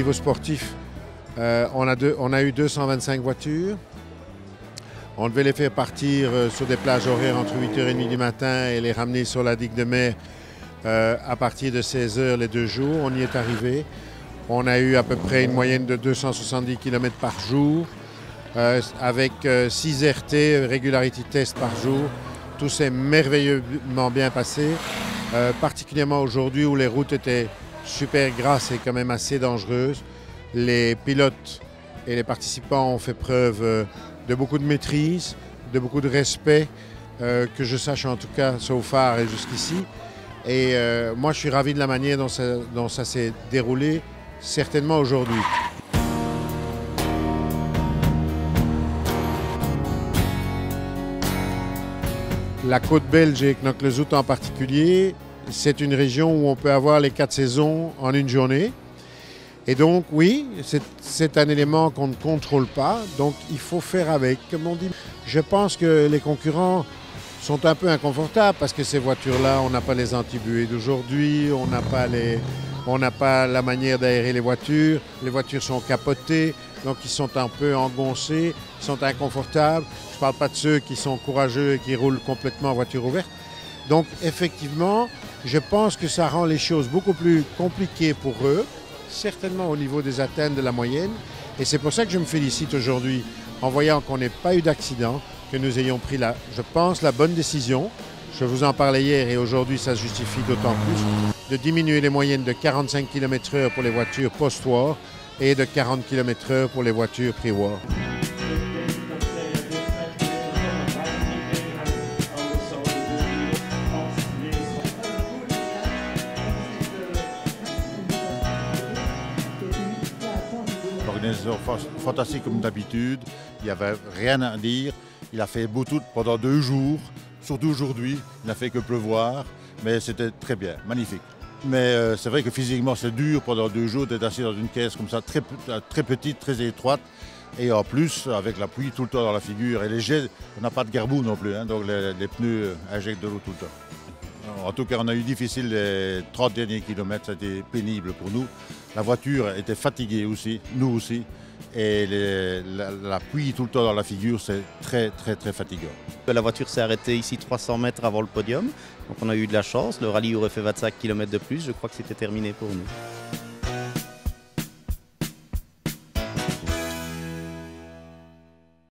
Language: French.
niveau sportif, on a eu 225 voitures. On devait les faire partir sur des plages horaires entre 8h30 du matin et les ramener sur la digue de mer à partir de 16h les 2 jours. On y est arrivé. On a eu à peu près une moyenne de 270 km par jour, avec 6 RT, régularity test par jour. Tout s'est merveilleusement bien passé, particulièrement aujourd'hui où les routes étaient super grasses et quand même assez dangereuses. Les pilotes et les participants ont fait preuve de beaucoup de maîtrise, de beaucoup de respect, que je sache en tout cas, so far et jusqu'ici. Et moi, je suis ravi de la manière dont ça s'est déroulé, certainement aujourd'hui. La côte belge et Knokke-le-Zout en particulier, c'est une région où on peut avoir les 4 saisons en une journée. Et donc, oui, c'est un élément qu'on ne contrôle pas, donc il faut faire avec, comme on dit. Je pense que les concurrents sont un peu inconfortables parce que ces voitures-là, on n'a pas les antibuées d'aujourd'hui, on n'a pas la manière d'aérer les voitures sont capotées, donc ils sont un peu engoncés, ils sont inconfortables. Je ne parle pas de ceux qui sont courageux et qui roulent complètement en voiture ouverte. Donc effectivement, je pense que ça rend les choses beaucoup plus compliquées pour eux, certainement au niveau des atteintes de la moyenne. Et c'est pour ça que je me félicite aujourd'hui, en voyant qu'on n'ait pas eu d'accident, que nous ayons pris, je pense, la bonne décision. Je vous en parlais hier et aujourd'hui, ça se justifie d'autant plus, de diminuer les moyennes de 45 km/h pour les voitures post-war et de 40 km/h pour les voitures pré-war. L'organisation fantastique comme d'habitude, il n'y avait rien à dire. Il a fait beau tout pendant 2 jours, surtout aujourd'hui, il n'a fait que pleuvoir, mais c'était très bien, magnifique. Mais c'est vrai que physiquement c'est dur pendant 2 jours d'être assis dans une caisse comme ça, très petite, très étroite, et en plus avec la pluie tout le temps dans la figure. Et les jets, on n'a pas de garboue non plus, hein, donc les pneus injectent de l'eau tout le temps. En tout cas, on a eu difficile les 30 derniers kilomètres, c'était pénible pour nous. La voiture était fatiguée aussi, nous aussi. Et la pluie tout le temps dans la figure, c'est très fatigant. La voiture s'est arrêtée ici 300 mètres avant le podium. Donc on a eu de la chance, le rallye aurait fait 25 km de plus, je crois que c'était terminé pour nous.